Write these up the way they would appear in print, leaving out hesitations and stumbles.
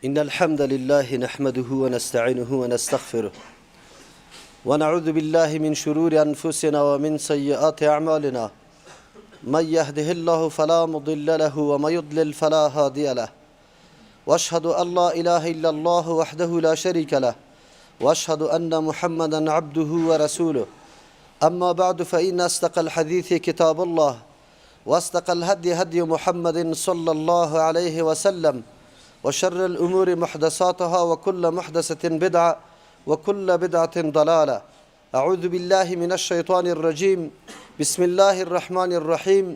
إن الحمد لله نحمده ونستعينه ونستغفره ونعوذ بالله من شرور أنفسنا ومن سيئات أعمالنا من يهده الله فلا مضل له ومن يضلل فلا هادي له وأشهد أن لا إله إلا الله وحده لا شريك له وأشهد أن محمدا عبده ورسوله أما بعد فإن أصدق الحديث كتاب الله وأصدق الهدي هدي محمد صلى الله عليه وسلم وشر الأمور محدثاتها وكل محدثة بدعة وكل بدعة ضلالة. أعوذ بالله من الشيطان الرجيم. بسم الله الرحمن الرحيم.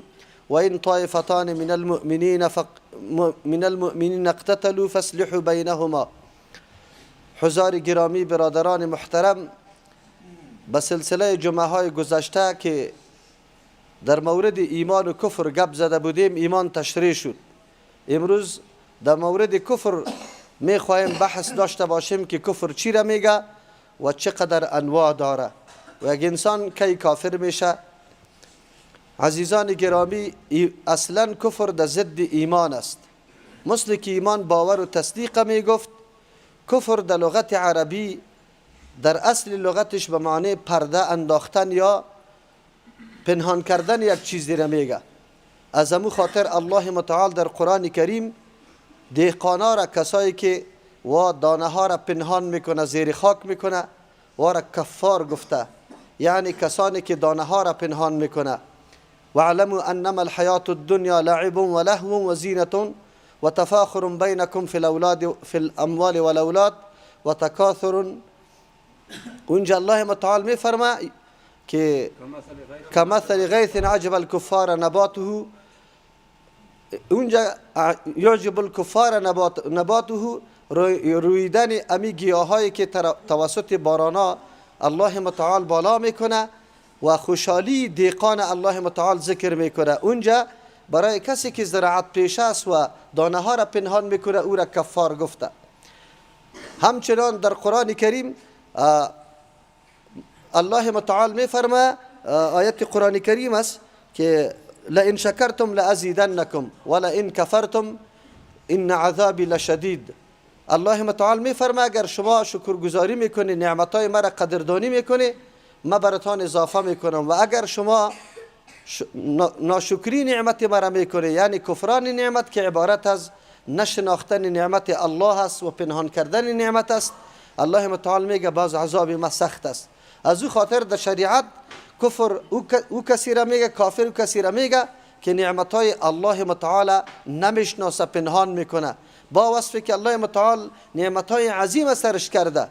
وإن طائفتان من المؤمنين اقتتلوا فاصلحوا بينهما. حضار گرامی، برادران محترم، به سلسله جمعه های گذشته که در مورد ایمان و کفر گپ زده بودیم ایمان تشریح شد. امروز در مورد کفر می خواهیم بحث داشته باشیم که کفر چی را میگه و چقدر انواع داره و یک انسان کی کافر میشه. عزیزان گرامی، اصلا کفر در ضد ایمان است. مثل که ایمان باور و تصدیق می گفت، کفر در لغت عربی در اصل لغتش به معنی پرده انداختن یا پنهان کردن یک چیزی را میگه. از امو خاطر الله متعال در قرآن کریم دهقانا را، کسایی که و دانه ها را پنهان میکنه، زیر خاک میکنه، و را کفار گفته، یعنی کسانی که دانه ها را پنهان میکنه. واعلموا انما الحیات الدنیا لعب و لهو و زینة و تفاخر بینکم فی الاموال والاولاد و تکاثر. اونجا الله متعال میفرمه که کمثل غیث عجب الکفار نباته، اونجا یعجب الکفار نباته، رویدن امی گیاهایی که توسط بارانا الله متعال بالا میکنه و خوشحالی دهقان الله متعال ذکر میکنه. اونجا برای کسی که زراعت پیشه است و دانه ها را پنهان میکنه او را کفار گفته. همچنان در قرآن کریم الله متعال میفرمه، آیت قرآن کریم است که لئن شکرتم لازیدنکم ولئن کفرتم ان عذابی لشدید. الله متعال میفرمه اگر شما شکرگزاری میکنی، نعمتهای مرا قدردانی میکنی، ما براتان اضافه میکنم، و اگر شما ناشکری نعمت مرا میکنی، یعنی کفران نعمت که عبارت از نشناختن نعمت الله است و پنهان کردن نعمت است، الله متعال میگه باز عذاب ما سخت است. از او خاطر در شریعت کفر او کسی را میگه، کافر او کسی را میگه که نعمتهای الله متعال نمیشناسه، پنهان میکنه، با وصفی که الله متعال نعمتهای عظیم سرش کرده.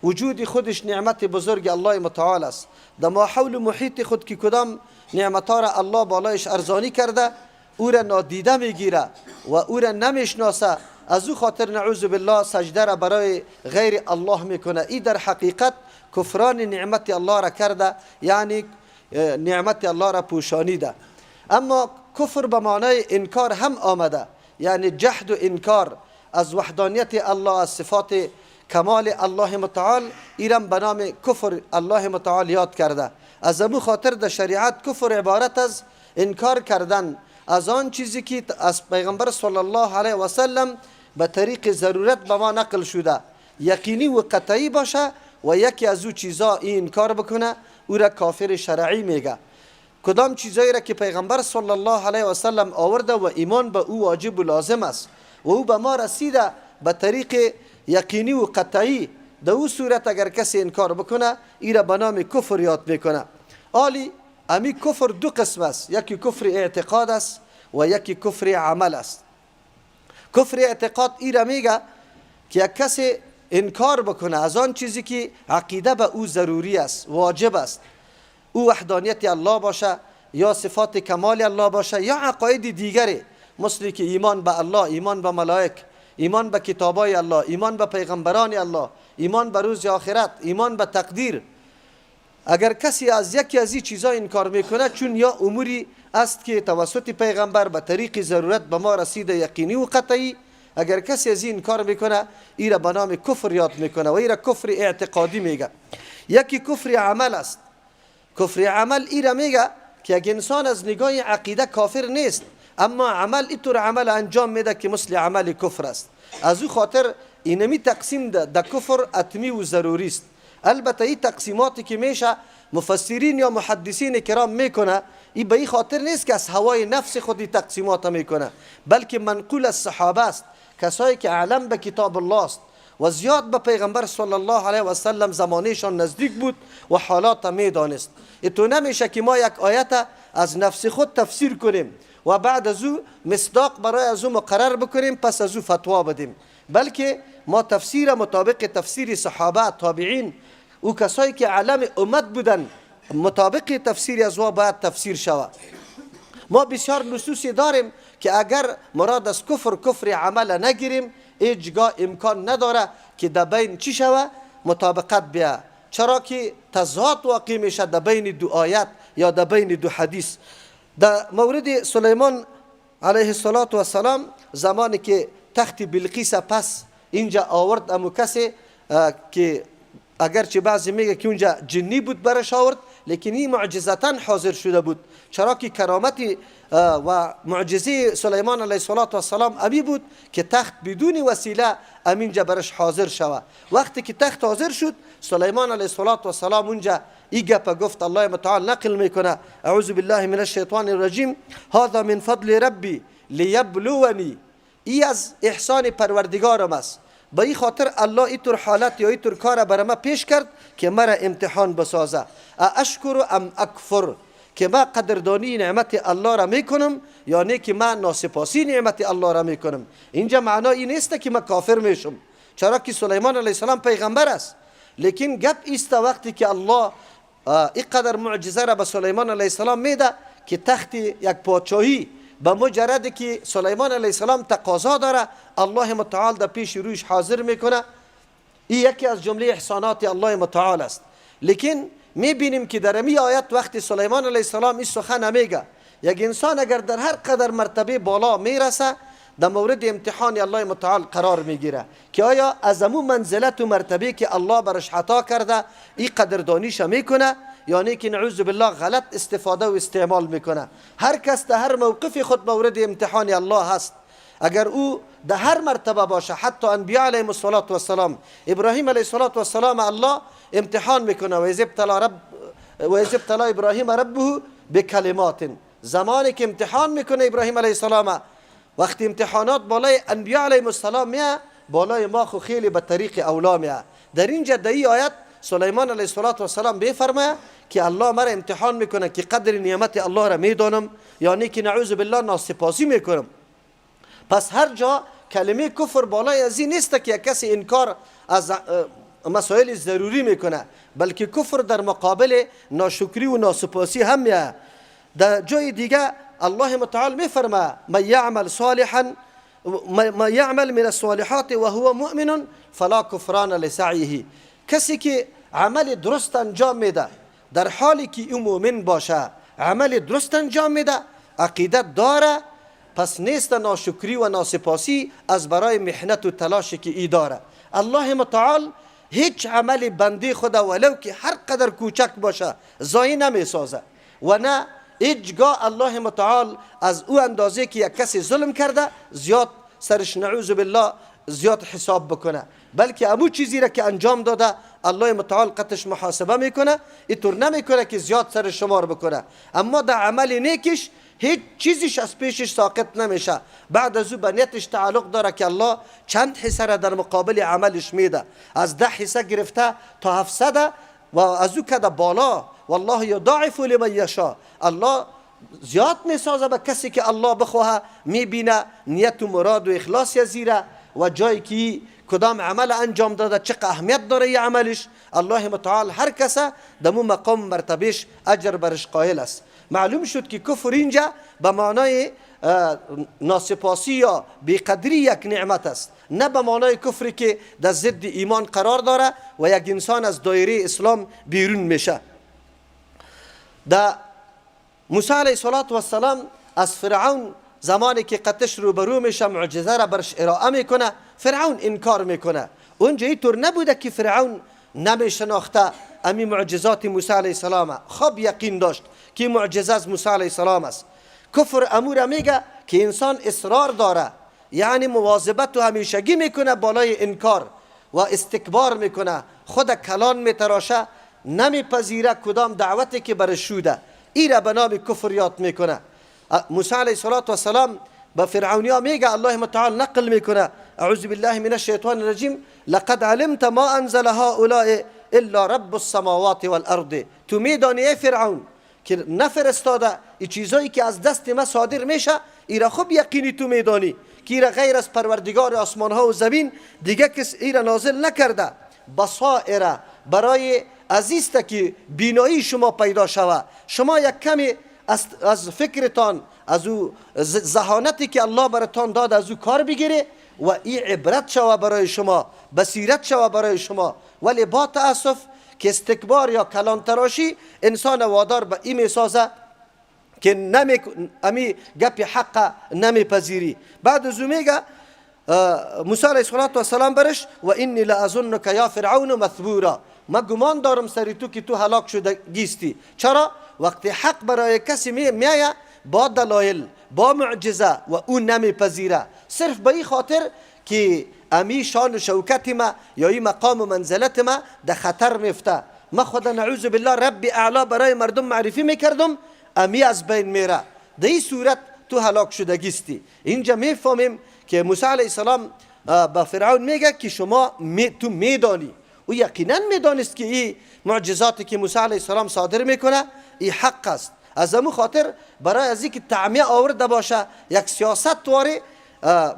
وجود خودش نعمت بزرگ الله متعال است. در ما حول محیط خود که کدام نعمتها را الله بالایش ارزانی کرده، او را نادیده میگیره و او را نمیشناسه. از او خاطر نعوذ بالله سجده را برای غیر الله میکنه. این در حقیقت کفران نعمت الله را کرده، یعنی نعمت الله را پوشانیده. اما کفر به معنای انکار هم آمده، یعنی جحد و انکار از وحدانیت الله، از صفات کمال الله متعال، ایرم به نام کفر الله متعال یاد کرده. از امو خاطر در شریعت کفر عبارت از انکار کردن از آن چیزی که از پیغمبر صلی الله علیه و سلم به طریق ضرورت به ما نقل شده، یقینی و قطعی باشه و یکی از او چیزا این انکار بکنه، او را کافر شرعی میگه. کدام چیزایی را که پیغمبر صلی الله علیه و سلم آورده و ایمان به او واجب و لازم است و او به ما رسیده به طریق یقینی و قطعی، در او صورت اگر کسی انکار بکنه این را به نام کفر یاد میکنه. آلی امی کفر دو قسم است، یکی کفر اعتقاد است و یکی کفر عمل است. کفر اعتقاد این را میگه که یک کسی انکار بکنه از آن چیزی که عقیده به او ضروری است، واجب است، او وحدانیت الله باشه یا صفات کمال الله باشه یا عقاید دیگری، مثل که ایمان به الله، ایمان به ملائک، ایمان به کتابای الله، ایمان به پیغمبران الله، ایمان به روز آخرت، ایمان به تقدیر. اگر کسی از یکی از این چیزا انکار میکنه، چون یا اموری است که توسط پیغمبر به طریق ضرورت به ما رسیده یقینی و قطعی، اگر کسی از این انکار میکنه این را به نام کفر یاد میکنه و این را کفر اعتقادی میگه. یکی کفر عمل است. کفر عمل این را میگه که اگر انسان از نگاه عقیده کافر نیست، اما عمل اینطور عمل انجام میده که مثل عمل کفر است. از او خاطر اینمی تقسیم ده کفر اتمی و ضروری است. البته این تقسیماتی که میشه مفسرین یا محدثین کرام میکنه، این به این خاطر نیست که از هوای نفس خودی تقسیمات میکنه، بلکه منقول از صحابه است، کسایی که اعلم به کتاب الله است و زیاد به پیغمبر صلی الله علیه و سلم زمانشان نزدیک بود و حالات میدانست. تو نمیشه که ما یک آیت از نفس خود تفسیر کنیم و بعد از او مصداق برای از او مقرر بکنیم پس از او فتوا بدیم، بلکه ما تفسیر مطابق تفسیر صحابه، تابعین او کسایی که علم امت بودن مطابق تفسیر از او باید تفسیر شود. ما بسیار نصوصی داریم که اگر مراد از کفر عمل نگیریم، هیچگاه امکان نداره که در بین چی شوه مطابقت بیا، چرا که تضاد واقع میشه در بین دو آیت یا در بین دو حدیث. در مورد سلیمان علیه السلام زمانی که تخت بلقیس پس اینجا آورد، امو کسی که اگرچه بعضی میگه که اونجا جنی بود برش آورد، لیکن این معجزتا حاضر شده بود، چرا که کرامتی و معجزه سلیمان علیه السلام امی بود که تخت بدون وسیله امینجا برش حاضر شود. وقتی که تخت حاضر شد، سلیمان علیه السلام اونجا ای گپ گفت، الله متعال نقل میکنه اعوذ بالله من الشیطان الرجیم هذا من فضل ربی لیبلونی، ای از احسان پروردگارم است، به این خاطر الله اینطور حالت یا اینطور کار برای ما پیش کرد که مرا امتحان بسازه. اشکر ام اکفر، که ما قدردانی نعمت الله را میکنم یا نه که ما ناسپاسی نعمت الله را میکنم. اینجا معنا این نیست که ما کافر میشم، چرا که سلیمان علیه السلام پیغمبر است، لیکن گپ است وقتی که الله اینقدر معجزه را به سلیمان علیه السلام میده که تخت یک پادشاهی به مجرد که سلیمان علیه السلام تقاضا داره الله متعال در پیش رویش حاضر میکنه. این یکی از جمله احسانات الله متعال است. لیکن میبینیم که در این آیت وقتی سلیمان علیه السلام این سخن نمیگه، یک انسان اگر در هر قدر مرتبه بالا میرسه در مورد امتحان الله متعال قرار میگیره که آیا از امو منزلت و مرتبه که الله برش عطا کرده این قدردانیش میکنه یا نه که نعوذ بالله غلط استفاده و استعمال میکنه. هر کس در هر موقف خود مورد امتحان الله هست، اگر او در هر مرتبه باشه، حتی انبیاء علیهم السلام، ابراهیم علیه السلام الله امتحان میکنه و اذ ابتلی ابراهیم ربه بکلمات، زمانی که امتحان میکنه ابراهیم علیه السلام، وقتی امتحانات بالای انبیاء علیهم السلام میه بالای ما خو خیلی به طریق اولا میه. در اینجا در این آیت سلیمان علیه السلام بفرماید که الله مرا امتحان میکنه که قدر نعمت الله را میدانم یا نه که نعوذ بالله ناسپاسی میکنم. پس هر جا کلمه کفر بالای از این نیست که کسی انکار از مسائل ضروری میکنه، بلکه کفر در مقابل ناشکری و ناسپاسی هم میه. در جای دیگه الله متعال میفرماید من یعمل من الصالحات و هو مؤمن فلا کفران لسعیه، کسی که عمل درست انجام میده در حالی که او مؤمن باشه، عمل درست انجام میده، عقیدت داره، پس نیست ناشکری و ناسپاسی از برای محنت و تلاشی که ای داره. الله متعال هیچ عمل بنده خدا ولو که هر قدر کوچک باشه ضایع نمیسازه و نه هیچگاه الله متعال از او اندازه که یک کسی ظلم کرده زیاد سرش نعوذ بالله زیاد حساب بکنه، بلکه امو چیزی را که انجام داده الله متعال قطعش محاسبه میکنه، اینطور نمیکنه که زیاد سر شمار بکنه. اما در عمل نیکش هیچ چیزیش از پیشش ساقط نمیشه، بعد از او به نیتش تعلق داره که الله چند حصه را در مقابل عملش میده، از 10 حصه گرفته تا 700 و از او کده بالا، والله یضاعف لمن یشاء، الله زیاد میسازه به کسی که الله بخواه، میبینه نیت و مراد و اخلاص زیره و جایی که کدام عمل انجام داده چقدر اهمیت داره ی عملش. الله متعال هر کسا دمو مقام مرتبهش اجر برش قائل است. معلوم شد که کفر اینجا به معنای ناسپاسی یا بیقدری یک نعمت است، نه به معنای کفری که در ضد ایمان قرار داره و یک انسان از دایره اسلام بیرون میشه. در موسی علیه السلام از فرعون زمانی که قطش روبرو میشه معجزه را برش ارائه میکنه، فرعون انکار میکنه. اونجا اینطور نبوده که فرعون نمیشناخته امی معجزات موسی علیه السلام، خب یقین داشت که معجزه از موسی علیه السلام است. کفر امور میگه که انسان اصرار داره یعنی مواظبت و همیشگی میکنه بالای انکار و استکبار میکنه، خود کلان میتراشه، نمیپذیره کدام دعوتی که برش شوده، این را به نام کفر یاد میکنه. موسی علیه السلام به فرعونیا میگه، الله متعال نقل میکنه، اعوذ بالله من الشیطان الرجیم، لقد علمت ما انزل هؤلاء الا رب السماوات والارض. تو میدانی ای فرعون که نفرستاده این چیزایی که از دست ما صادر میشه، ایرا خوب یقینی تو میدانی که ایرا غیر از پروردگار آسمان ها و زمین دیگه کس ایرا نازل نکرده. بصائر برای عزیزت که بینایی شما پیدا شوه، شما یک کمی از فکرتان، از او ذهانتی که الله براتان داد از او کار بگیره و این عبرت شوه برای شما، بصیرت شوه برای شما. ولی با تأسف که استکبار یا کلان تراشی انسان وادار به این میسازه که امی گپ حق نمیپذیری. بعد از او میگه موسی علیه السلام برش، و انی لاظنک یا فرعون مثبورا، ما گمان دارم سری تو که تو هلاک شده گیستی. چرا؟ وقتی حق برای کسی میایه با دلایل، با معجزه و اون نمیپذیره، صرف به این خاطر که امی شان و شوکت ما یا این مقام و منزلت ما در خطر میفته، ما خدا نعوذ بالله رب اعلا برای مردم معرفی میکردم، امی از بین میره، در این صورت تو هلاک شدگیستی. اینجا میفهمیم که موسی علیه السلام با فرعون میگه که شما تو میدانی، و یقینا میدانست که این معجزاتی که موسی علیه السلام صادر میکنه این حق است. از همون خاطر برای از اینکه تعمیه آورده باشه، یک سیاست واره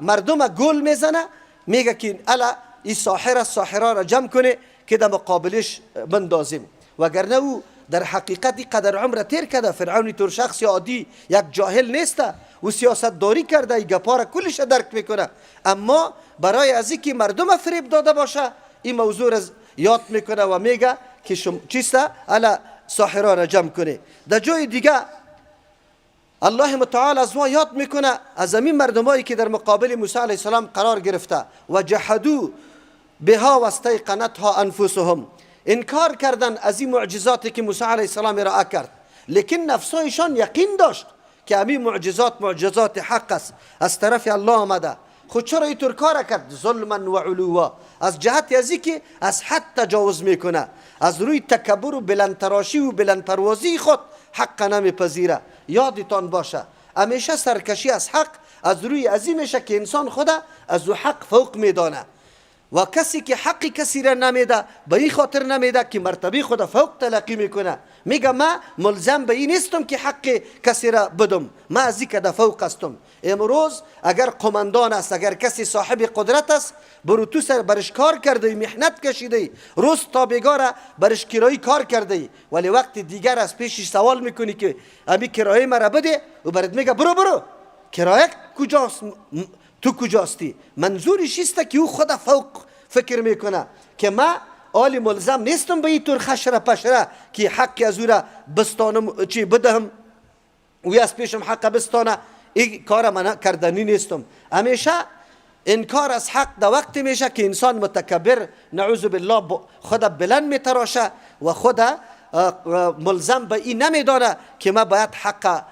مردم گل میزنه، میگه که الا این ساحره را جمع کنه که در مقابلش بندازیم. وگرنه او در حقیقت قدر عمر تیر کرده. فرعونی طور شخص عادی یک جاهل نیسته و سیاست داری کرده، این گپا را کلش درک میکنه، اما برای از اینکه مردم فریب داده باشه این موضوع را یاد میکنه و میگه که چیسته الا ساحره را جمع کنه. در جای دیگه الله متعال از ما یاد میکنه از همین مردمایی که در مقابل موسی علیه السلام قرار گرفته، و جحدوا بها و استیقنتها انفسهم، انکار کردن از این معجزاتی که موسی علیه السلام ارائه کرد، لیکن نفسایشان یقین داشت که همین معجزات حق است، از طرف الله آمده. خود چرا اینطور کار کرد؟ ظلما و علوا، از جهت ازی که از حد تجاوز میکنه، از روی تکبر و بلندتراشی و بلندپروازی خود حق نمیپذیره. یادتان باشه همیشه سرکشی از حق از روی ازی میشه که انسان خدا از او حق فوق میدانه، و کسی که حقی کسی را نمیده به این خاطر نمیده که مرتبه خدا فوق تلقی میکنه، میگه ما ملزم به این نیستم که حق کسی را بدم، ما از این کده فوق هستم. امروز اگر قماندان است، اگر کسی صاحب قدرت است، برو تو سر برش کار کرده، محنت کشیده، روز تا بگاره برش کرایی کار کرده، ولی وقت دیگر از پیشش سوال میکنی که امی کرایه مرا بده و برات میگه برو کرایه کجاست، تو کجاستی؟ منظورش است که او خدا فوق فکر میکنه که ما آلی ملزم نیستم به این طور خشره پشره که حق از او را بستانم چی بدهم و از پیشم حق بستانه، این کار من کردنی نیستم. همیشه انکار از حق در وقت میشه که انسان متکبر نعوذ بالله خدا بلند میتراشه و خدا ملزم به این نمیدانه که ما باید حق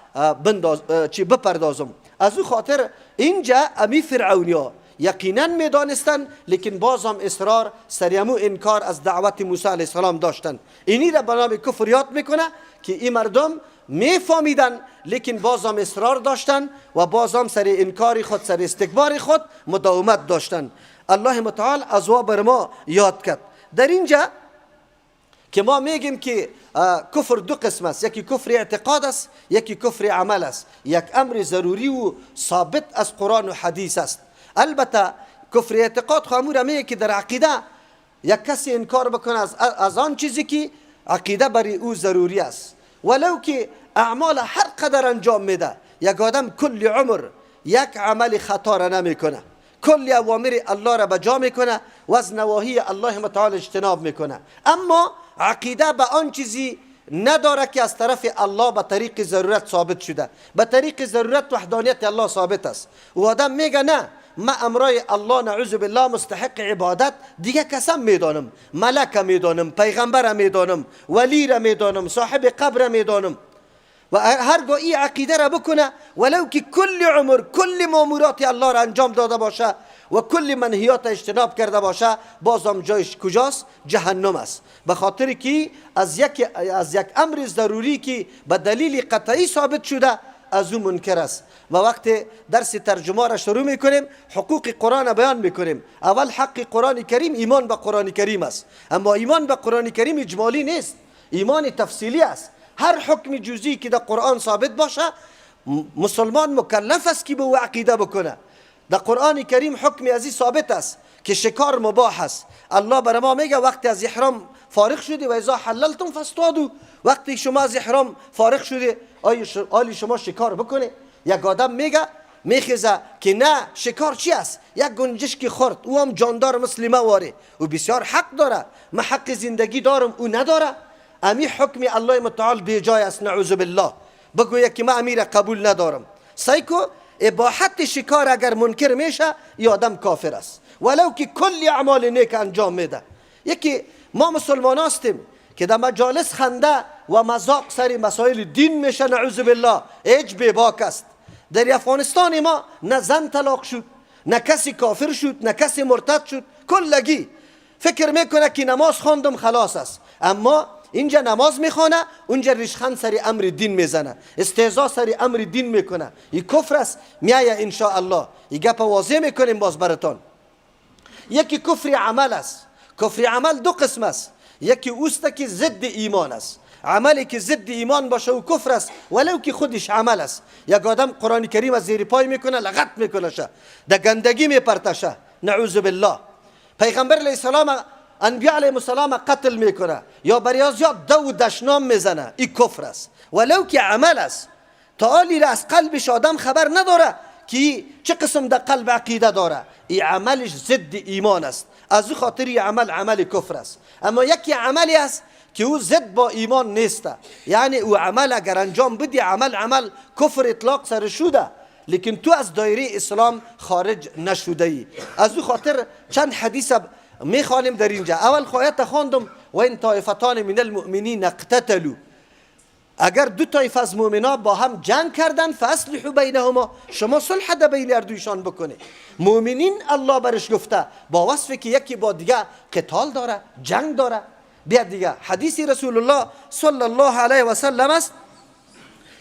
بپردازم. از او خاطر اینجا امی فرعونیا یقینا میدانستن، لیکن باز هم اصرار سریمو انکار از دعوت موسی علیه السلام داشتن. اینی را به نام کفر یاد میکنه که این مردم میفهمیدن لیکن باز هم اصرار داشتن و باز هم سر انکاری خود، سر استکبار خود مداومت داشتن. الله متعال از وا بر ما یاد کرد. در اینجا که ما میگیم که کفر دو قسم است، یکی کفر اعتقاد است، یکی کفر عمل است. یک امر ضروری و ثابت از قرآن و حدیث است. البته کفر اعتقاد خامور میگه که در عقیده یک کسی انکار بکنه از آن چیزی که عقیده برای او ضروری است، ولو که اعمال هر قدر انجام میده. یک آدم کل عمر یک عمل خطا را نمیکنه، کل اوامر الله را بجا میکنه و از نواهی الله متعال اجتناب میکنه، اما عقیده به آن چیزی نداره که از طرف الله به طریق ضرورت ثابت شده. به طریق ضرورت وحدانیت الله ثابت است و آدم میگه نه، ما امرای الله نعوذ بالله مستحق عبادت دیگه کسم میدانم، ملک میدانم، پیغمبر میدانم، ولی را میدانم، صاحب قبر میدانم. و هرگاه این عقیده را بکنه ولو که کل عمر کل مامورات الله را انجام داده باشه و کل منهیات اجتناب کرده باشه، بازم جایش کجاست؟ جهنم است. به خاطر که از یک امر ضروری که به دلیل قطعی ثابت شده از او منکر است. و وقت درس ترجمه را شروع میکنیم حقوق قرآن بیان میکنیم. اول حق قرآن کریم ایمان به قرآن کریم است، اما ایمان به قرآن کریم اجمالی نیست، ایمان تفصیلی است. هر حکم جزئی که در قرآن ثابت باشه مسلمان مکلف است که به او عقیده بکنه. در قرآن کریم حکم ازی ثابت است که شکار مباح است. الله بر ما میگه وقتی از احرام فارغ شدی و اذا حللتم فاصطادوا، وقتی شما از احرام فارغ شدی آیا شما شکار بکنه؟ یک آدم میخیزه که نه شکار چی است؟ یک گنجشکی خورد، او هم جاندار مسلمه واره و بسیار حق داره، من حق زندگی دارم او نداره. امی حکم الله متعال بیجای است، نعوذ بالله. بگویه که من امیر قبول ندارم. سایکو اباحت شکار اگر منکر میشه یا آدم کافر است ولو که کلی اعمال نیک انجام میده. یکی ما مسلمان هستیم که در مجالس خنده و مذاق سر مسائل دین میشه، نعوذ بالله، هیچ بیباک است. در افغانستان ما نه زن طلاق شد، نه کسی کافر شد، نه کسی مرتد شد، کلگی فکر میکنه که نماز خواندم خلاص است. اما اینجا نماز میخونه، اونجا ریشخند سری امر دین میزنه، استهزا سری امر دین میکنه. این کفر است. میایه انشاءالله این گپ واضح میکنیم باز براتون. یکی کفر عمل است. کفر عمل دو قسم است. یکی اوست که ضد ایمان است، عملی که ضد ایمان باشه و کفر است ولو که خودش عمل است. یک آدم قرآن کریم از زیر پای میکنه، لغت میکنه شه، در گندگی میپرتشه، نعوذ بالله. پیغمبر علیه السلام انبیاء علیهم السلام قتل میکنه یا بریازیات دو دشنام میزنه، این کفر است ولو که عمل است. تعالی را از قلبش آدم خبر نداره که چه قسم در قلب عقیده داره، این عملش ضد ایمان است، از او خاطر این عمل کفر است. اما یکی عملی است که او ضد با ایمان نیسته، یعنی او عمل اگر انجام بدی عمل کفر اطلاق سر شده لیکن تو از دایره اسلام خارج نشده ای. از او خاطر چند حدیث میخوانیم در اینجا. اول خواهیت خواندم و این طایفتان من المؤمنین اقتتلوا، اگر دو طایفه از مؤمنا با هم جنگ کردن فاصلحوا بینهما، شما صلح در بین اردویشان بکنه. مؤمنین الله برش گفته با وصفی که یکی با دیگه قتال داره، جنگ داره. بیا دیگه حدیث رسول الله صلی الله علیه و سلم است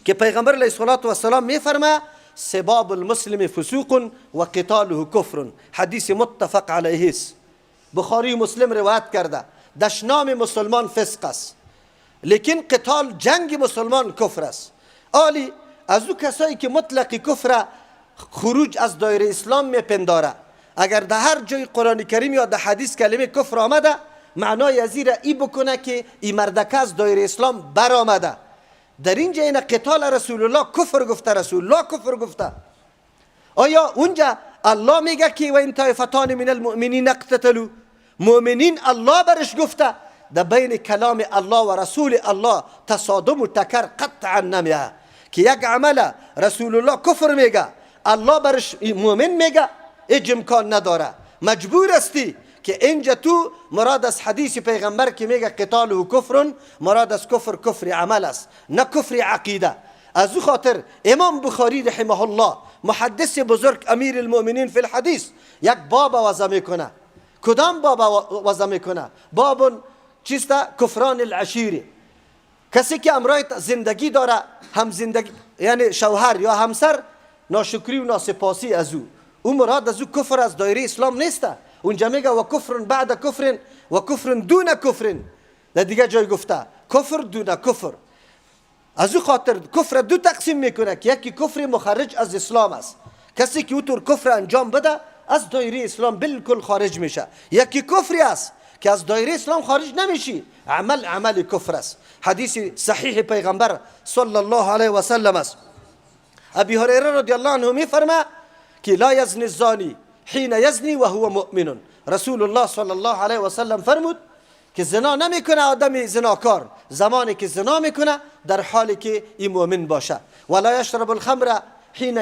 که پیغمبر علیه السلام میفرمه سباب المسلم فسوق و قتاله کفر. حدیث متفق علیه است، بخاری مسلم روایت کرده. دشنام مسلمان فسق است لیکن قتال جنگ مسلمان کفر است. آلی از او کسایی که مطلق کفر خروج از دایره اسلام میپنداره، اگر در هر جای قرآن کریم یا در حدیث کلمه کفر آمده معنای از ای بکنه که این مردکه از دایره اسلام بر آمده. در اینجا این قتال رسول الله کفر گفته، رسول الله کفر گفته. آیا اونجا الله میگه که و این طایفتان من المؤمنین اقتتلوا، مؤمنین الله برش گفته؟ در بین کلام الله و رسول الله تصادم و تکر قطعا نمیه که یک عمل رسول الله کفر میگه الله برش مؤمن میگه، هیچ امکان نداره. مجبور استی که اینجا تو مراد از حدیث پیغمبر که میگه قتال و کفر، مراد از کفر عمل است نه کفر عقیده. از او خاطر امام بخاری رحمه الله محدث بزرگ امیر المؤمنین فی الحدیث یک باب وضع میکنه. کدام باب وضع میکنه؟ باب چیسته؟ کفران العشیره. کسی که امرای زندگی داره، هم زندگی یعنی شوهر یا همسر ناشکری و ناسپاسی از او مراد از او کفر از دایره اسلام نیسته. اونجا میگه و کفر بعد کفر و کفر دون کفر. در دیگه جای گفته کفر دون کفر. از او خاطر کفر دو تقسیم میکنه که یکی کفر مخرج از اسلام است، کسی که اوتور کفر انجام بده از دایره اسلام بالکل خارج میشه. یکی کفری است که از دایره اسلام خارج نمیشی، عمل کفر است. حدیث صحیح پیغمبر صلی الله علیه و سلم است. ابی هریره رضی الله عنه میفرما که لا یزنی الزانی حین یزنی و هو مؤمن. رسول الله صلی الله علیه و سلم فرمود که زنا نمیکنه آدم زناکار زمانی که زنا میکنه در حالی که این مؤمن باشه. ولا یشرب الخمر حین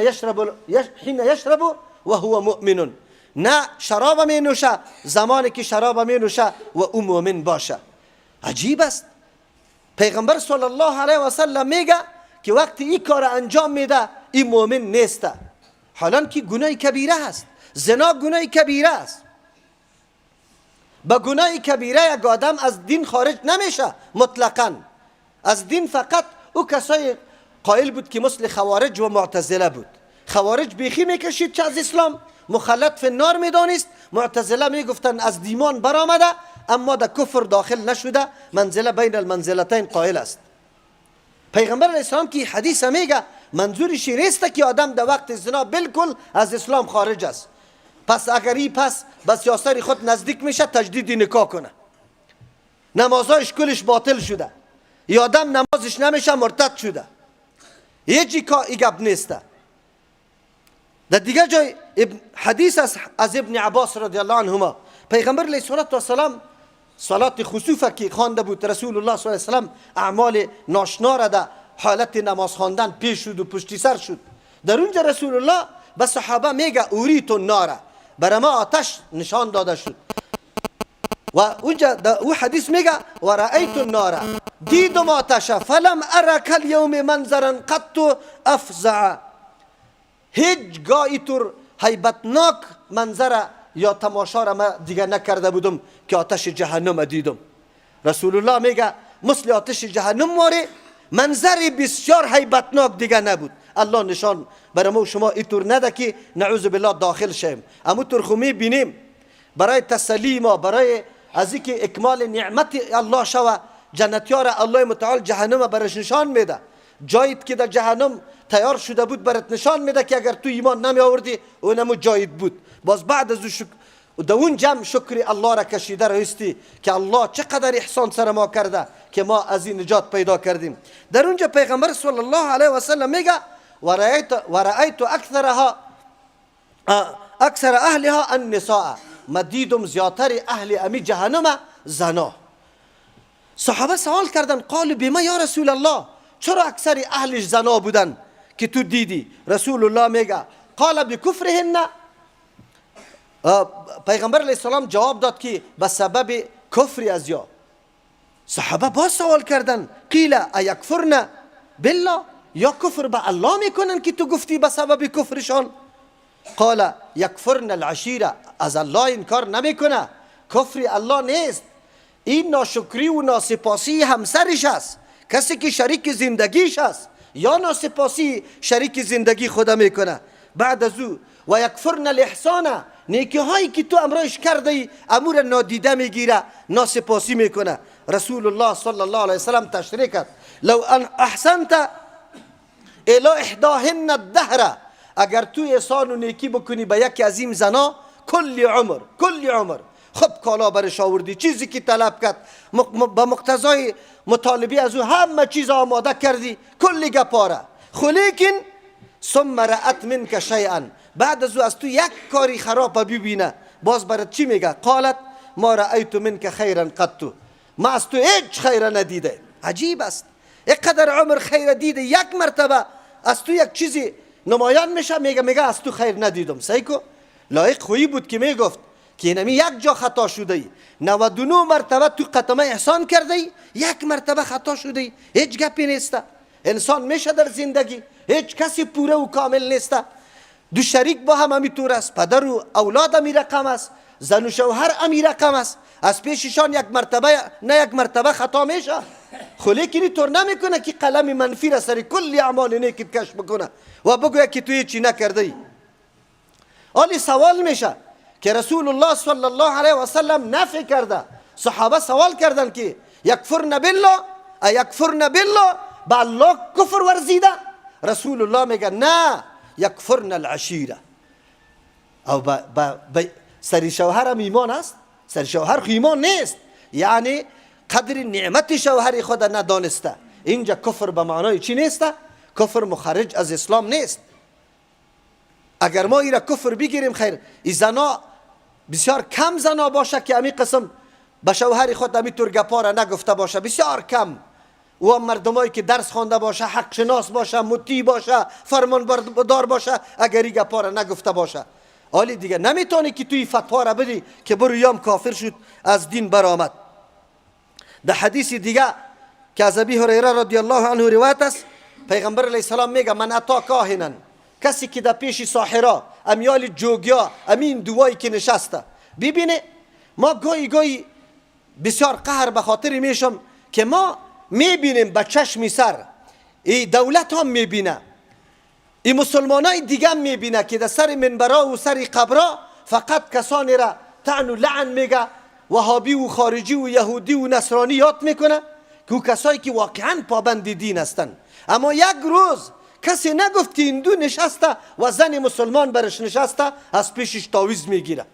یشرب و هو مؤمن. نه شراب می نوشه زمانی که شراب می نوشه و او مؤمن باشه. عجیب است. پیغمبر صلی الله علیه و سلم میگه که وقتی این کار انجام میده این مؤمن نیسته. حالا که گناه کبیره است، زنا گناه کبیره است. با گناه کبیره یک آدم از دین خارج نمیشه مطلقاً. از دین فقط او کسای قائل بود که مثل خوارج و معتزله بود. خوارج بیخی میکشید چه از اسلام، مخلط فی النار میدانست. معتزله میگفتن از دیمان برآمده اما در کفر داخل نشده، منزله بین المنزلتین قائل است. پیغمبر علیه السلام که حدیث میگه منظورش نیست که آدم در وقت زنا بالکل از اسلام خارج است. پس اگر این پس بس یاسر خود نزدیک میشه تجدید نکاح کنه، نمازش کلش باطل شده، یا آدم نمازش نمیشه مرتد شده، هیچی که ایگب نیسته. در دیگه جای حدیث از ابن عباس رضی الله عنهما، پیغمبر علیه السلام صلات خسوف که خوانده بود، رسول الله صلی الله علیه و سلم اعمال ناشنا را در حالت نماز خواندن پیش شد و پشتی سر شد. در اونجا رسول الله به صحابه میگه اوریت النار، بر ما آتش نشان داده شد. و اونجا او حدیث میگه و رأیت النار، دیدم آتش، فلم ارک اليوم منظرا قط افزع، هیچ گاهی طور هیبتناک منظر یا تماشا را من دیگه نکرده بودم که آتش جهنم دیدم. رسول الله میگه مثل آتش جهنم ماره منظر بسیار هیبتناک دیگه نبود. الله نشان برای ما و شما اینطور نده که نعوذ بالله داخل شیم. اما طور خو میبینیم برای تسلی ما، برای از اینکه اکمال نعمت الله شوه، جنتیار الله متعال جهنم برش نشان میده. جایت که در جهنم تیار شده بود برات نشان میده که اگر تو ایمان نمی آوردی اونمو جایت بود. باز بعد از در اون جمع شکر الله را کشیده رایستی که الله چقدر احسان سر ما کرده که ما از این نجات پیدا کردیم. در اونجا پیغمبر صلی الله علیه و سلم میگه و رأیت اکثر اهلها النساء، ما دیدم زیادتر اهل امی جهنم زنا. صحابه سوال کردن قالوا بما یا رسول الله، چرا اکثر اهلش زنا بودن که تو دیدی؟ رسول الله میگه قال بکفرهن، پیغمبر علیه السلام جواب داد که به سبب کفر از یا. صحابه باز سوال کردن قیل ایکفرن بالله، یا کفر به الله میکنن که تو گفتی به سبب کفرشان؟ قال یکفرن العشیره، از الله انکار نمیکنه، کفر الله نیست، این ناشکری و ناسپاسی همسرش است، کسی که شریک زندگیش است یا ناسپاسی شریک زندگی خدا میکنه. بعد از او و یکفرن الاحسان، نیکی هایی که تو امرایش کرده ای امور نادیده میگیره، ناسپاسی میکنه. رسول الله صلی الله علیه وسلم تشریح کرد لو ان احسنت الی احداهن الدهر، اگر تو احسان و نیکی بکنی به یکی از این زنا کل عمر خب کالا برش آوردی، چیزی که طلب کرد با مقتضای مطالبی از او همه چیز آماده کردی، کلی گپاره. خلیکن ثم رأت منک شیئا، بعد از او از تو یک کاری خراب ببینه، باز برات چی میگه؟ قالت ما رأیت منک خیرا قط، ما از تو هیچ خیر ندیده. عجیب است، اینقدر عمر خیر دیده، یک مرتبه از تو یک چیزی نمایان میشه میگه از تو خیر ندیدم. صحیح کو؟ لایق خویی بود که میگفت که اینمی یک جا خطا شده ای، 99 مرتبه تو قدمه احسان کرده ای، یک مرتبه خطا شده ای. هیچ گپی نیسته. انسان میشه در زندگی، هیچ کسی پوره و کامل نیسته. دو شریک با هم همینطور است، پدر و اولاد امی رقم است، زن و شوهر امی رقم است، از پیششان یک مرتبه خطا میشه. خلیکی طور نمیکنه که قلم منفی را سر کل اعمال نیکت کشف بکنه و بگویه که تو هیچی نکرده ای. حالی سوال میشه که رسول الله صلی الله علیه و سلم نفی کرده. صحابه سوال کردن که یکفرن بالله، به الله کفر ورزیده؟ رسول الله میگه نه، یکفرن العشیره. او سر شوهر هم ایمان است؟ سر شوهر ایمان نیست، یعنی قدر نعمت شوهر خود ندانسته. اینجا کفر به معنای چی نیسته؟ کفر مخرج از اسلام نیست. اگر ما ایرا کفر بگیریم خیر، ای زنا بسیار کم زنا باشه که امی قسم به شوهر خود امی طور گپا نگفته باشه، بسیار کم. و مردمایی که درس خوانده باشه، حق شناس باشه، مطیع باشه، فرمان بردار باشه، اگر این گپا نگفته باشه. حالی دیگه نمیتونی که توی فتوا را بدی که برو یام کافر شد از دین برآمد. در حدیث دیگه که از ابی هریره رضی الله عنه روایت است، پیغمبر علیه السلام میگه من اتا کاهنن، کسی که در پیش ساحرا امیال جوگیا امین دوایی که نشسته. ببینه ما گاهی بسیار قهر به خاطر میشم که ما میبینیم به چشم سر، این دولت هم میبینه، این مسلمان های دیگه هم میبینه که در سر منبرا و سر قبرا فقط کسانی را طعن و لعن میگه، وهابی و خارجی و یهودی و نصرانی یاد میکنه که او کسایی که واقعا پابند دین هستند. اما یک روز کسی نگفت که هندو نشسته و زن مسلمان برش نشسته از پیشش تعویض میگیره.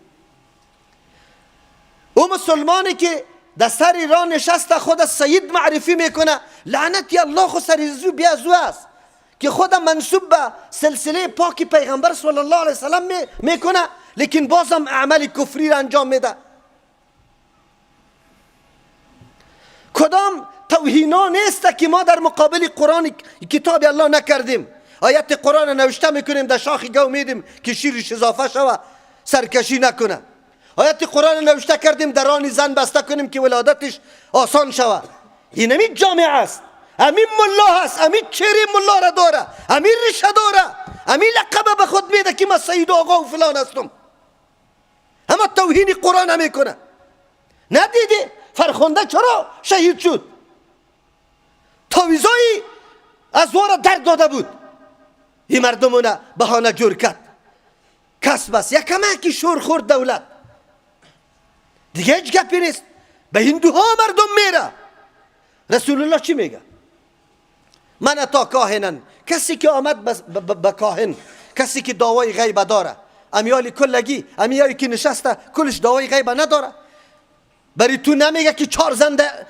او مسلمانی که در سر راه نشسته خود سید معرفی میکنه، لعنتی الله خود سر زو بیا زو است که خود منصوب به سلسله پاک پیغمبر صلی الله علیه وسلم میکنه، لیکن بازم اعمال کفری را انجام میده. کدام توهینا نیست که ما در مقابل قرآن کتاب الله نکردیم؟ آیت قرآن نوشته میکنیم در شاخ گو میدیم که شیرش اضافه شوه سرکشی نکنه. آیت قرآن نوشته کردیم در ران زن بسته کنیم که ولادتش آسان شوه. این همین جامعه است، همین ملا هست، همین چهره ملا را داره، همین ریشه داره، همین لقب به خود میده که من سید آقا و فلان هستم، اما توهین قرآن نمیکنه. ندیدی فرخنده چرا شهید شد؟ تعویضایی از وارا درد داده بود، این مردمونه بهانه جور کرد. کس بس یک کمکی شور خورد دولت، دیگه هیچ گپی نیست، به هندوها مردم میره. رسول الله چی میگه؟ من اتا کاهنن، کسی که آمد به کاهن، کسی که دعوای غیبه داره، امیال کلگی، امیالی که نشسته کلش دعوای غیبه نداره. بری تو نمیگه که 4 زنده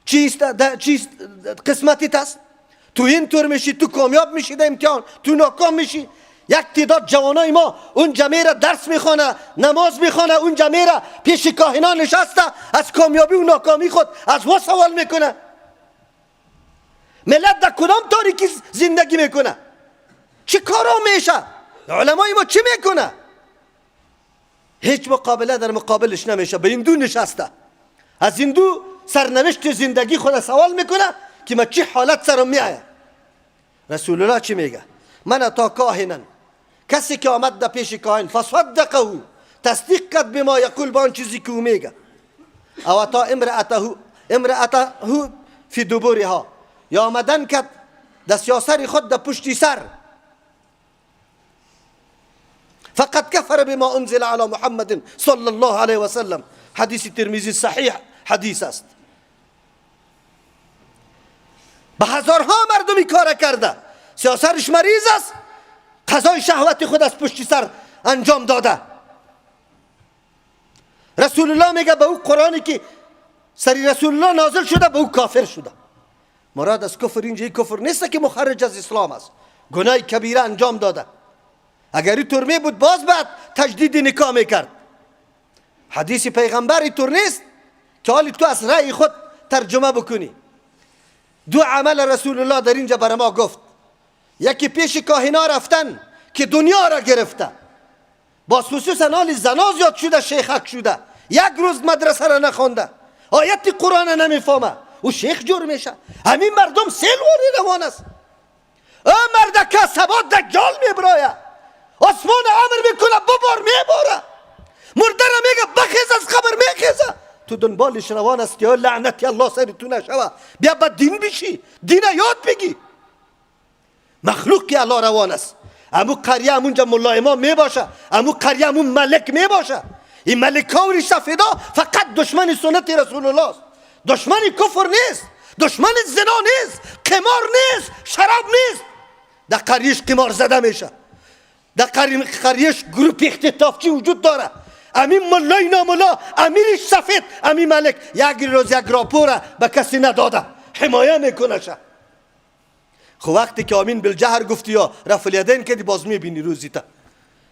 چیست قسمتیت است؟ تو این طور میشی، تو کامیاب میشی در امتحان، تو ناکام میشی. یک تعداد جوانای ما اونجا میره درس میخونه، نماز میخونه، اونجا میره پیش کاهنان نشسته، از کامیابی و ناکامی خود از ما سوال میکنه. ملت در کدام تاریکی زندگی میکنه؟ چه کارا میشه؟ علمای ما چی میکنه؟ هیچ مقابله در مقابلش نمیشه. به هندو نشسته، از هندو سرنوشت زندگی خود سوال میکنه که ما چه حالت سرم میآید. رسول الله چی میگه؟ من اتا کاهنن، کسی که آمد در پیش کاهن فصدقه، تصدیق کرد به ما یقول، با آن چیزی که او میگه، او اتا امرأته فی دبورها، یا آمدن کرد دستیاسر خود در پشتی سر، فقط کفر بما انزل علی محمد صلی الله علیه و سلم. حدیث ترمذی صحیح حدیث است. به هزارها مردمی کار کرده، سیاسرش مریض است، قضای شهوت خود از پشت سر انجام داده. رسول الله میگه به او قرآنی که سری رسول الله نازل شده به او کافر شده. مراد از کفر اینجا کفر نیست که مخرج از اسلام است، گناه کبیره انجام داده. اگر این طور می بود باز بعد تجدید نکاح میکرد. حدیث پیغمبر این طور نیست که حالی تو از رأی خود ترجمه بکنی. 2 عمل رسول الله در اینجا برای ما گفت. یکی پیش کاهنا رفتن که دنیا را گرفته، باز خصوصا حال زنا زیاد شده، شیخک شده، یک روز مدرسه را نخونده، آیت قرآن نمیفهمه، او شیخ جور میشه. همین مردم سیلواری روان است. مردکه سبا دجال میبرایه، آسمان امر میکنه ببار میباره، مرده را میگه بخیز از قبر میخیزه، تو دنبالش روان است یا لعنتی الله سر تو نشوه، بیا با دین بشی، دین یاد بگی. مخلوق که الله روان است. امو قریه همونجا ملا امام میباشه، امو قریه همون ملک میباشه. این ملک ها و سفیدا فقط دشمن سنت رسول الله است، دشمن کفر نیست، دشمن زنا نیست، قمار نیست، شراب نیست. در قریهش قمار زده میشه، در قریهش گروپ اختطافچی وجود داره. امین ملای ناملا، امیرش سفید، امین ملک یک روز یک راپور به کسی نداده، حمایه میکنه شه. خب وقتی که امین بالجهر گفتی یا رفع الیدین کردی باز میبینی روزی تا.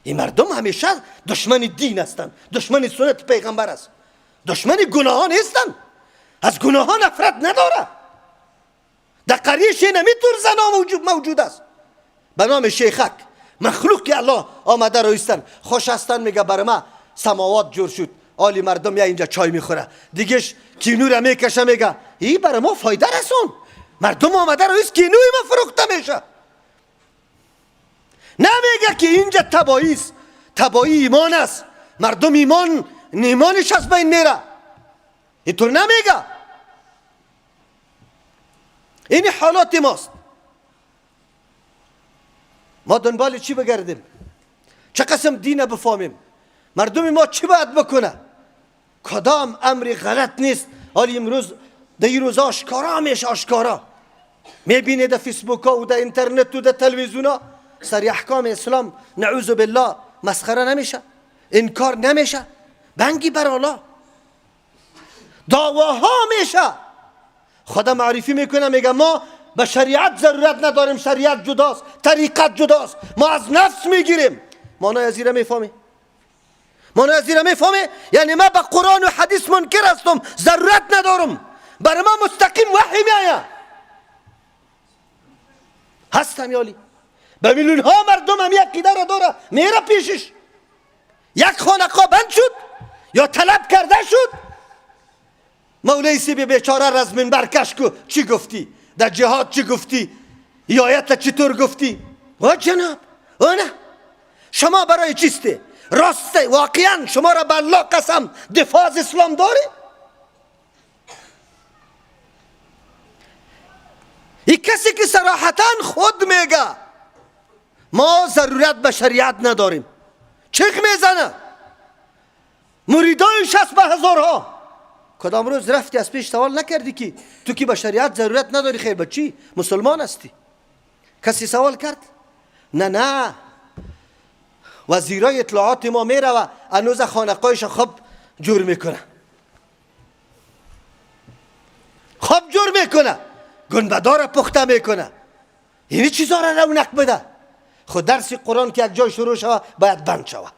این مردم همیشه دشمن دین هستند، دشمن سنت پیغمبر است، دشمن گناهان هستند، از گناهان نفرت نداره. در قریهش نمیتور زنا موجود است به نام شیخک، مخلوق که الله آمده رویستن. خوش هستن میگه برای ما سماوات جور شد، آلی مردم یا اینجا چای میخوره، دیگهش کینو را میکشه، میگه ای برای ما فایده رسون، مردم آمده رویست که اینوی ما فروخته میشه. نمیگه که اینجا تبایی است، تبایی ایمان است، مردم ایمانش از بین میره. اینطور نمیگه. این حالات ماست. ما دنبال چی بگردیم؟ چه قسم دین بفهمیم؟ مردم ما چی باید بکنه؟ کدام امر غلط نیست. حالی امروز در این روز آشکارا میشه، آشکارا میبینه در فیسبوک ها و در اینترنت و در تلویزیون ها سر احکام اسلام نعوذ بالله مسخره نمیشه، انکار نمیشه، بنگی برالا دعواها میشه. خدا معرفی میکنه میگه ما به شریعت ضرورت نداریم، شریعت جداست، طریقت جداست، ما از نفس میگیریم. معنی از این میفهمی؟ معنی از این میفهمی؟ یعنی ما به قرآن و حدیث منکر هستم، ضرورت ندارم، برای ما مستقیم وحی میآید. هستم یالی به میلیون ها مردم هم یک عقیده را داره، میره پیشش. یک خانقاه بند شد یا طلب کرده شد، مولای سی بیچاره را از منبر کش کو چی گفتی؟ در جهاد چی گفتی؟ یا آیت چطور گفتی؟ و جناب و نه، شما برای چیسته؟ راسته واقعا شما را به الله قسم دفاع از اسلام داری؟ این کسی که صراحتا خود میگه ما ضرورت به شریعت نداریم، چیخ میزنه، مریدایش هست به هزارها. کدام روز رفتی از پیش سوال نکردی که تو که به شریعت ضرورت نداری؟ خیر بچی مسلمان هستی؟ کسی سوال کرد؟ نه. وزیرای اطلاعات ما میره و هنوز خانقایش خوب جور میکنه، خوب جور میکنه، گنبدار پخته میکنه، یعنی چیزا را رونق بده. خود درس قرآن که یک جای شروع شود باید بند شود.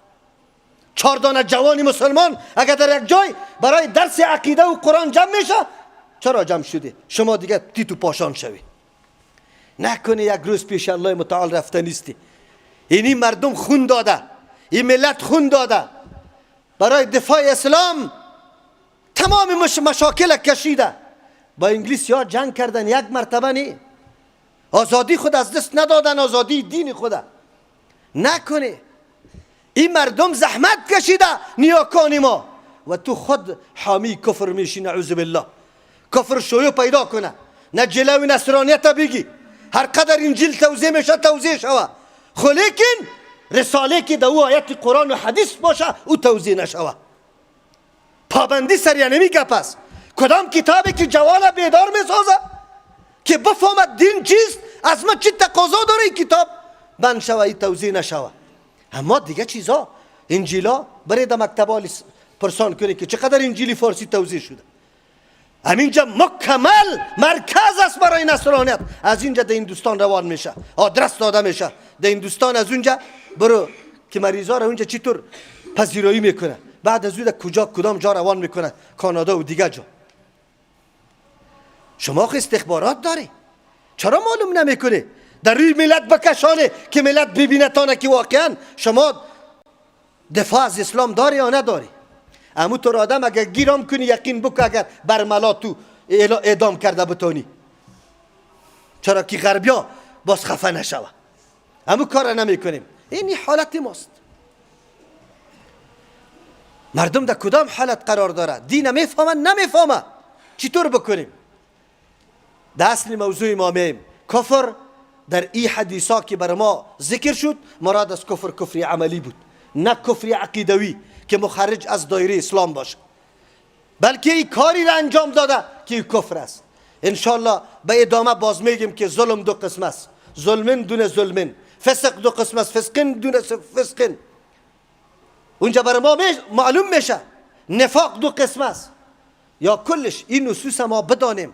4 دانه جوانی مسلمان اگر در یک جای برای درس عقیده و قرآن جمع میشه، چرا جمع شده؟ شما دیگه تیتو پاشان شوی. نکنه یک روز پیش الله متعال رفته نیستی. اینی مردم خون داده، این ملت خون داده، برای دفاع اسلام تمام مشاکل کشیده. با انگلیسی ها جنگ کردن یک مرتبه نی، آزادی خود از دست ندادن، آزادی دین خود. نکنه این مردم زحمت کشیده نیاکان ما و تو خود حامی کفر میشی. نعوذ بالله. کفر شویو پیدا کنه، نه جلوی نصرانیت بگی، هر قدر انجیل توضیح میشه توضیح شوه، خو لیکن رساله که دو آیت قرآن و حدیث باشه او توضیح نشوه. پابندی سر یعنی می گپ است. کدام کتابی که جوان بیدار میسازه که بفهمد دین چیست، از ما چی تقاضا داره این کتاب، بند شوه، این توضیح نشوه. اما دیگه چیزا انجیلا برای در مکتبا پرسان کنی که چقدر انجیلی فارسی توضیح شده. همینجا مکمل مرکز است برای نصرانیت. از اینجا در هندوستان روان میشه، آدرس داده میشه در هندوستان، از اونجا برو که مریضا را اونجا چطور پذیرایی میکنه، بعد از اون کجا کدام جا روان میکنه، کانادا و دیگه جا. شما خو استخبارات داری، چرا معلوم نمیکنه؟ در روی ملت بکشانه که ملت ببینه تانه که واقعا شما دفاع از اسلام داری یا نداری. امو تو را آدم اگر گیرام کنی یقین بکن اگر برملا تو اعدام کرده بتونی، چرا که غربیا باز خفه نشوه. امو کار نمی کنیم. این حالت ماست. مردم در کدام حالت قرار داره؟ دین میفهمن نمیفهمه، چطور بکنیم؟ در اصل موضوع ما میم کفر در این حدیثا که بر ما ذکر شد مراد از کفر کفر عملی بود، نه کفر عقیدوی که مخرج از دایره اسلام باشه، بلکه این کاری را انجام داده که این کفر است. انشالله به ادامه باز میگیم که ظلم دو قسم است، ظلمن دون ظلمن، فسق دو قسم است، فسقن دون فسقن. اونجا بر ما معلوم میشه نفاق دو قسم است. یا کلش این نصوص ما بدانیم،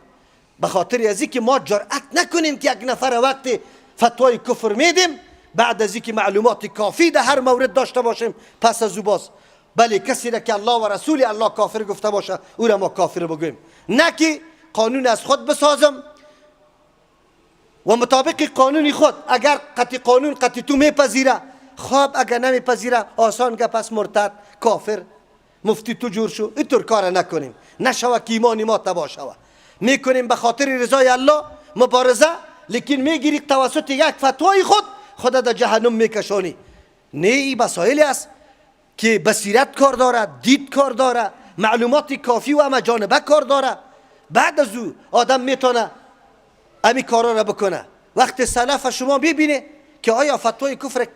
به خاطر از اینکه ما جرأت نکنیم که یک نفر وقت فتوای کفر میدیم بعد از اینکه معلومات کافی در هر مورد داشته باشیم پس از او باز بله کسی را که الله و رسول الله کافر گفته باشه او را ما کافر بگویم، نه که قانون از خود بسازم و مطابق قانون خود اگر قطع قانون قطع تو میپذیره خواب، اگر نمیپذیره آسان گپ است، مرتد کافر مفتی تو جور شو. اینطور کار نکنیم، نشوه که ایمان ما تباه شوه. میکنیم به خاطر رضای الله، مبارزه، لیکن میگیری توسط یک فتوای خود در جهنم میکشانی. نه این مسائل است که بصیرت کار داره، دید کار داره، معلومات کافی و همه جانبه کار داره. بعد از او آدم میتونه امی کارا را بکنه. وقت سلف شما ببینه که آیا فتوای کفر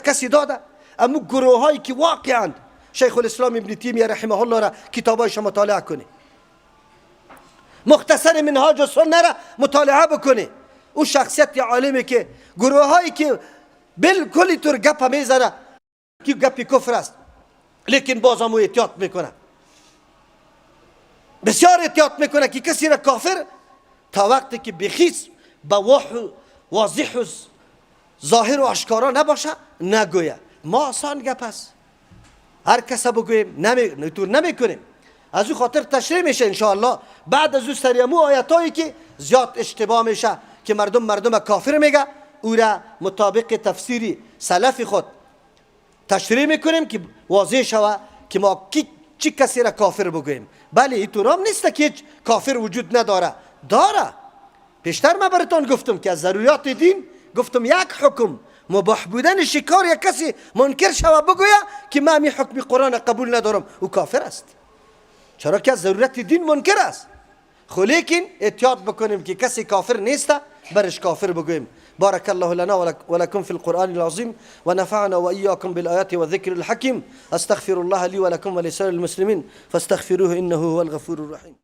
کسی داده؟ اما گروه هایی که واقعا شیخ الاسلام ابن تیمیه رحمه الله را کتابایش مطالعه کنه، مختصر منهاج السنه را مطالعه بکنه. او شخصیت عالمی که گروه هایی که بالکل طور گپ میزنه که گپ کفر است، لیکن باز هم احتیاط میکنه، بسیار احتیاط میکنه که کسی را کافر تا وقتی که بخیص با وحی واضح و ظاهر و آشکارا نباشه نگویه. ما آسان گپ است، هر کس بگویم نمیکنیم. از او خاطر تشریح میشه انشاءالله بعد از او سریمو آیاتایی که زیاد اشتباه میشه که مردم کافر میگه، او را مطابق تفسیری سلف خود تشریح میکنیم که واضح شوه که ما چی کسی را کافر بگوییم. بله اینطور هم نیست که هیچ کافر وجود نداره، داره. پیشتر من براتون گفتم که از ضروریات دین گفتم یک حکم مباح بودن شکار یک کسی منکر شوه بگویه که من می حکم قرآن قبول ندارم، او کافر است، چرا که از ضرورت دین منکر است. خو لیکن احتیاط بکنیم که کسی کافر نیست برش کافر بگویم. بارك الله لنا ولكم في القرآن العظيم ونفعنا وإياكم بالآيات والذكر الحكيم. أستغفر الله لي ولكم ولسائر المسلمين فاستغفروه إنه هو الغفور الرحيم.